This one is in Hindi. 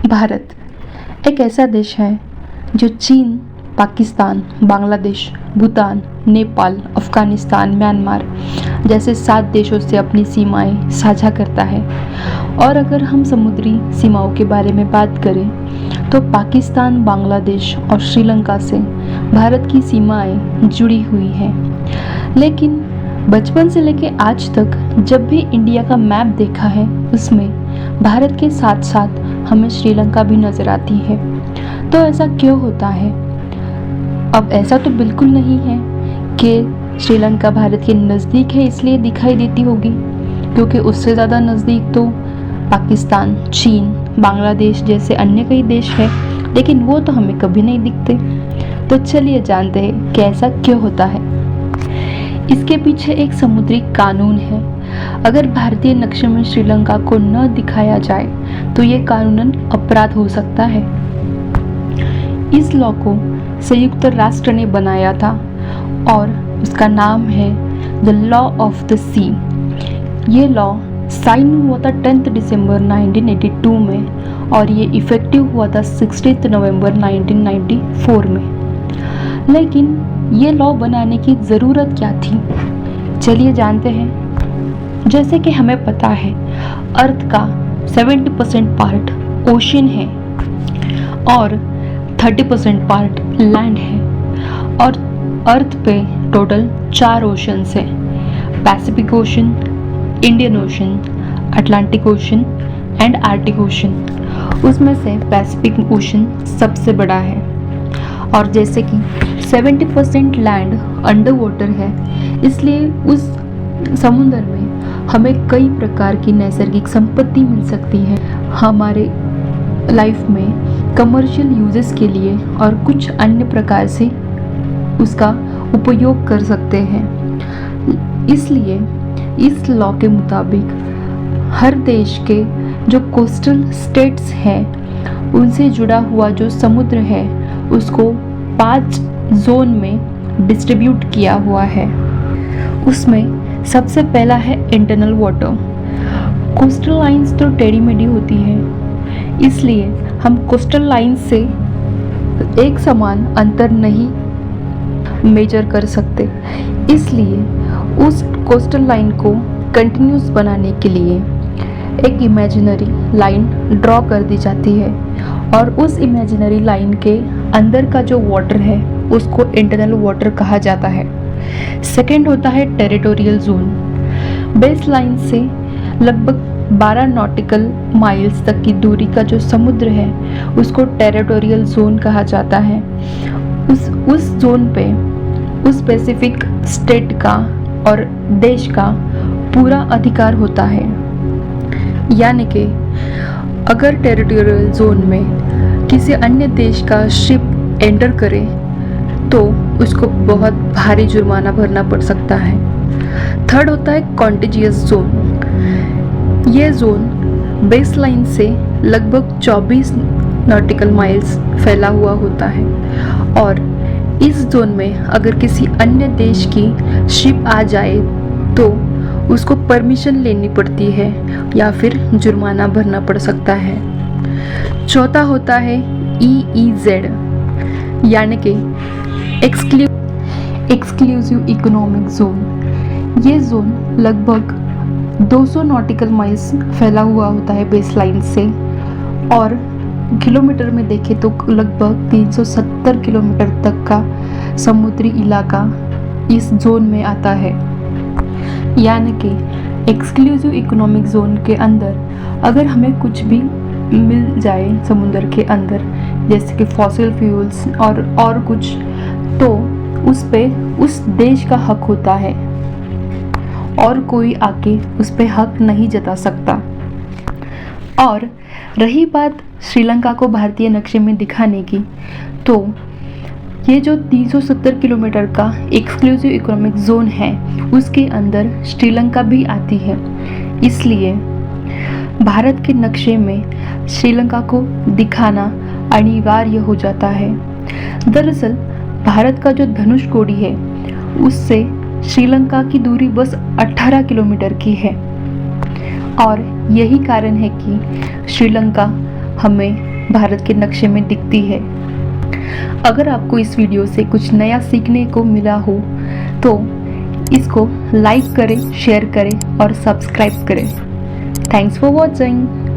भारत एक ऐसा देश है जो चीन, पाकिस्तान, बांग्लादेश, भूटान, नेपाल, अफगानिस्तान, म्यांमार जैसे 7 देशों से अपनी सीमाएं साझा करता है। और अगर हम समुद्री सीमाओं के बारे में बात करें तो पाकिस्तान, बांग्लादेश और श्रीलंका से भारत की सीमाएं जुड़ी हुई हैं। लेकिन बचपन से लेकर आज तक जब भी इंडिया का मैप देखा है उसमें भारत के साथ साथ हमें श्रीलंका भी नज़र आती है। तो ऐसा क्यों होता है? अब ऐसा तो बिल्कुल नहीं है कि श्रीलंका भारत के नज़दीक है इसलिए दिखाई देती होगी, क्योंकि उससे ज़्यादा नज़दीक तो पाकिस्तान, चीन, बांग्लादेश जैसे अन्य कई देश है, लेकिन वो तो हमें कभी नहीं दिखते। तो चलिए जानते हैं कि ऐसा क्यों होता है। इसके पीछे एक समुद्री कानून है। अगर भारतीय नक्शे में श्रीलंका को न दिखाया जाए तो ये कानूनन अपराध हो सकता है। इस लॉ को संयुक्त राष्ट्र ने बनाया था और उसका नाम है द लॉ ऑफ द सी। ये लॉ साइन हुआ था 10 दिसंबर 1982 में और ये इफेक्टिव हुआ था 16 नवंबर 1994 में। लेकिन ये लॉ बनाने की ज़रूरत क्या थी? चलिए जानते हैं। जैसे कि हमें पता है अर्थ का 70% पार्ट ओशन है और 30% पार्ट लैंड है। और अर्थ पे टोटल 4 ओशंस हैं, Pacific ocean, Indian ocean, Atlantic ocean and Arctic ocean. उसमें से पैसिफिक ओशन सबसे बड़ा है। और जैसे कि 70% लैंड अंडर वाटर है, इसलिए उस समुद्र में हमें कई प्रकार की नैसर्गिक संपत्ति मिल सकती है हमारे लाइफ में कमर्शियल यूजेस के लिए, और कुछ अन्य प्रकार से उसका उपयोग कर सकते हैं। इसलिए इस लॉ के मुताबिक हर देश के जो कोस्टल स्टेट्स हैं उनसे जुड़ा हुआ जो समुद्र है उसको 5 जोन में डिस्ट्रीब्यूट किया हुआ है। उसमें सबसे पहला है इंटरनल वाटर। कोस्टल लाइंस तो टेढ़ी मेढ़ी होती है, इसलिए हम कोस्टल लाइंस से एक समान अंतर नहीं मेजर कर सकते। इसलिए उस कोस्टल लाइन को कंटिन्यूस बनाने के लिए एक इमेजिनरी लाइन ड्रॉ कर दी जाती है और उस इमेजिनरी लाइन के अंदर का जो वाटर है उसको इंटरनल वाटर कहा जाता है। सेकंड होता है टेरिटोरियल जोन। बेस लाइन से लगभग 12 नॉटिकल माइल्स तक की दूरी का जो समुद्र है उसको टेरिटोरियल जोन कहा जाता है। उस जोन पे उस स्पेसिफिक स्टेट का और देश का पूरा अधिकार होता है। यानी कि अगर टेरिटोरियल जोन में किसी अन्य देश का शिप एंटर करे तो उसको बहुत भारी जुर्माना भरना पड़ सकता है। थर्ड होता है कॉन्टिजियस जोन। ये जोन बेस लाइन से लगभग 24 नॉटिकल माइल्स फैला हुआ होता है और इस जोन में अगर किसी अन्य देश की शिप आ जाए तो उसको परमिशन लेनी पड़ती है या फिर जुर्माना भरना पड़ सकता है। चौथा होता है EEZ यानी कि एक्सक्लूसिव इकोनॉमिक जोन। ये जोन लगभग 200 नॉटिकल माइल्स फैला हुआ होता है बेस लाइन से और किलोमीटर में देखें तो लगभग 370 किलोमीटर तक का समुद्री इलाका इस जोन में आता है। यानी कि एक्सक्लूसिव इकोनॉमिक जोन के अंदर अगर हमें कुछ भी मिल जाए समुद्र के अंदर जैसे कि फॉसिल फ्यूल्स और कुछ, तो उस पे उस देश का हक होता है और कोई आके उस पे हक नहीं जता सकता। और रही बात श्रीलंका को भारतीय नक्शे में दिखाने की, तो ये जो 370 किलोमीटर का एक्सक्लूसिव इकोनॉमिक जोन है उसके अंदर श्रीलंका भी आती है। इसलिए भारत के नक्शे में श्रीलंका को दिखाना अनिवार्य हो जाता है। दरअसल भारत का जो धनुष कोडी है उससे श्रीलंका की दूरी बस 18 किलोमीटर की है और यही कारण है कि श्रीलंका हमें भारत के नक्शे में दिखती है। अगर आपको इस वीडियो से कुछ नया सीखने को मिला हो तो इसको लाइक करें, शेयर करें और सब्सक्राइब करें। Thanks for watching.